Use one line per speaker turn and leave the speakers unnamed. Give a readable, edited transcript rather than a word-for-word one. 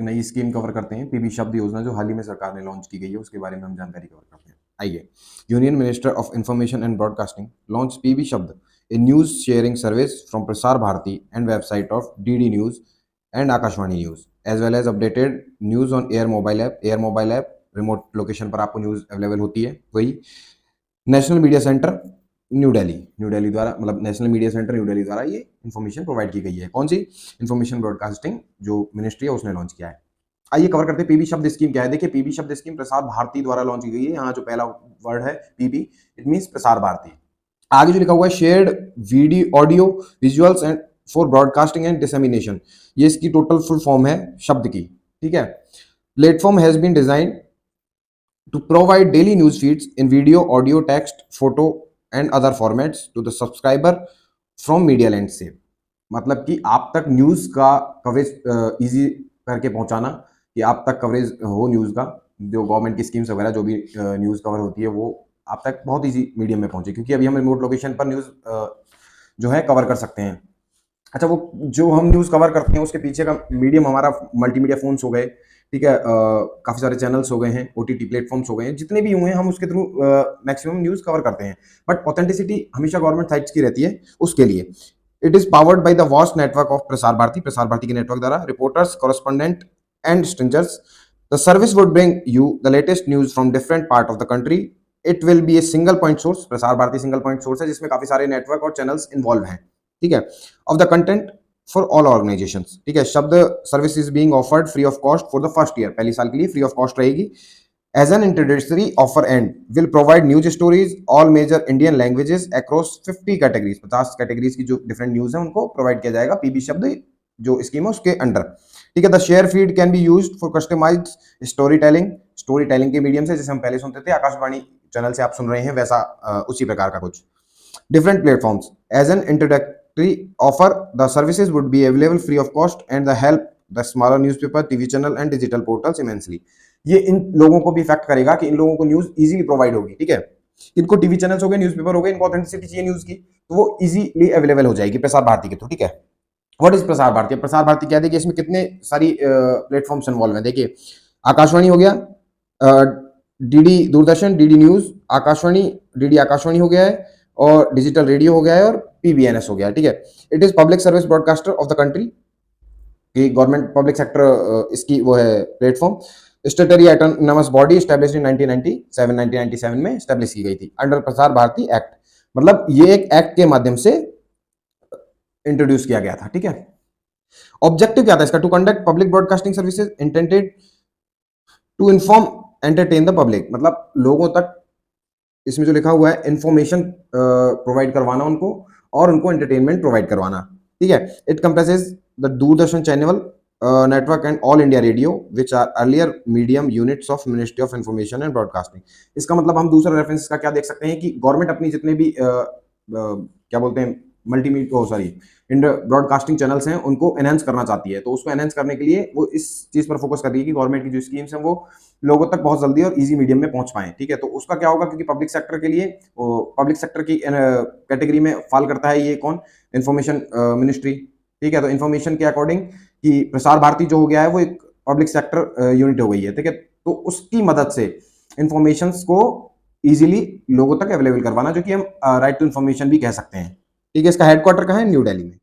नई scheme cover करते हैं, पीबी शब्द योजना जो हाल ही में सरकार ने लॉन्च की गई है उसके बारे में हम जानकारी कवर करते हैं। आइए, union minister of information and broadcasting launch PB Shabd, a news sharing service from Prasar Bharati and website of DD news and Akashvani news as well as updated news on AIR mobile app. AIR mobile app remote location पर आपको news available होती है। वही national media centre new Delhi द्वारा, मतलब national media centre new Delhi द्वारा ये information provide की गई है। कौन सी? इन्फॉर्मेशन ब्रॉडकास्टिंग जो मिनिस्ट्री है उसने लॉन्च किया है। आइए कवर करते हैं पीबी शब्द स्कीम क्या है। देखिए, पीबी शब्द स्कीम प्रसार भारती द्वारा लॉन्च की गई है। यहाँ जो पहला वर्ड है PB, it means Prasar Bharati. आगे जो लिखा हुआ है shared video audio visuals and for broadcasting and dissemination, ये इसकी टोटल फुल फॉर्म है शब्द की। ठीक है। Platform has been design to provide daily news feeds in video, audio, text, photo and other formats to the subscriber from media landscape। मतलब कि आप तक न्यूज का कवरेज इजी करके पहुंचाना, कि आप तक कवरेज हो न्यूज का, जो गवर्नमेंट की स्कीम्स वगैरह जो भी न्यूज कवर होती है वो आप तक बहुत इजी मीडियम में पहुंचे, क्योंकि अभी हम रिमोट लोकेशन पर न्यूज जो है कवर कर सकते हैं। अच्छा, वो जो हम न्यूज कवर करते हैं उसके पीछे का मीडियम हमारा मल्टीमीडिया फोन्स हो गए। ठीक है, काफ़ी सारे चैनल्स हो गए हैं, ओटीटी प्लेटफॉर्म्स हो गए हैं, जितने भी हुए हैं हम उसके थ्रू मैक्सिमम न्यूज़ कवर करते हैं। बट ऑथेंटिसिटी हमेशा गवर्नमेंट साइट्स की रहती है उसके लिए। It is powered by the vast network of Prasar Bharati के नेटवर्क द्वारा reporters, correspondent and strangers. The service would bring you the latest news from different part of the country. It will be a single point source. Prasar Bharati single point source है जिसमें काफ़ी सारे network और channels involve हैं। ठीक है, of the content for all organisations. ठीक है, Shabd service is being offered free of cost for the first year, पहली साल के लिए फ्री ऑफ कॉस्ट रहेगी। As an introductory offer and will provide news stories all major Indian languages across 50 categories. 50 categories की जो different news है उनको provide किया जाएगा पीबी शब्द जो स्कीम है उसके अंडर। ठीक है, the share feed can be used for customised story telling के मीडियम से, जैसे हम पहले सुनते थे आकाशवाणी चैनल से आप सुन रहे हैं वैसा उसी प्रकार का कुछ। Different platforms as an introductory offer the services would be available free of cost and the help the smaller newspaper, TV channel and digital portals immensely. ये इन लोगों को भी इफेक्ट करेगा कि इन लोगों को न्यूज इजीली प्रोवाइड होगी। ठीक है, इनको टीवी चैनल्स हो गए, न्यूज़पेपर हो गए, इनको ऑथेंटिसिटी चाहिए न्यूज की, तो वो इजीली अवेलेबल हो जाएगी प्रसार भारती के थ्रू। ठीक है, व्हाट इज प्रसार भारती? प्रसार भारती क्या देखिए, इसमें कितने सारी प्लेटफॉर्म्स इन्वॉल्व हैं। देखिए, आकाशवाणी हो गया, DD Doordarshan, DD news, Akashvani, DD Akashvani हो गया है, और डिजिटल रेडियो हो गया है, और पीबीएनएस हो गया है। ठीक है, it is public service broadcaster of the country, कि गवर्नमेंट पब्लिक सेक्टर इसकी वो है platform. स्टेटरी autonomous body established in 1997 में एस्टैब्लिश की गई थी अंडर प्रसार भारती एक्ट। मतलब ये एक एक्ट के माध्यम से इंट्रोड्यूस किया गया था। ठीक है, ऑब्जेक्टिव क्या था इसका? To conduct public broadcasting services intended to inform entertain the public. मतलब लोगों तक, इसमें जो लिखा हुआ है, इंफॉर्मेशन प्रोवाइड करवाना उनको और उनको एंटरटेनमेंट प्रोवाइड करवाना। ठीक है, it comprises the Doordarshan channel network and all India radio which are earlier medium units of ministry of information and broadcasting. इसका मतलब हम दूसरा रेफरेंस का क्या देख सकते हैं कि गवर्नमेंट अपनी जितने भी क्या बोलते हैं मल्टीमीडिया सॉरी ब्रॉडकास्टिंग चैनल्स हैं उनको एनहेंस करना चाहती है। तो उसको एनहेंस करने के लिए वो इस चीज पर फोकस कर रही है कि गवर्नमेंट की जो स्कीम्स हैं वो लोगों तक बहुत जल्दी और इजी मीडियम में पहुंच पाए। ठीक है, तो उसका क्या होगा, क्योंकि पब्लिक सेक्टर के लिए, पब्लिक सेक्टर की कैटेगरी में फॉल करता है ये कौन? Information ministry. ठीक है, तो इन्फॉर्मेशन के अकॉर्डिंग कि प्रसार भारती जो हो गया है वो एक पब्लिक सेक्टर यूनिट हो गई है। ठीक है, तो उसकी मदद से इंफॉर्मेशन को इजीली लोगों तक अवेलेबल करवाना, जो कि हम राइट टू इन्फॉर्मेशन भी कह सकते हैं। ठीक है, इसका हेडक्वार्टर कहाँ है? न्यू दिल्ली में।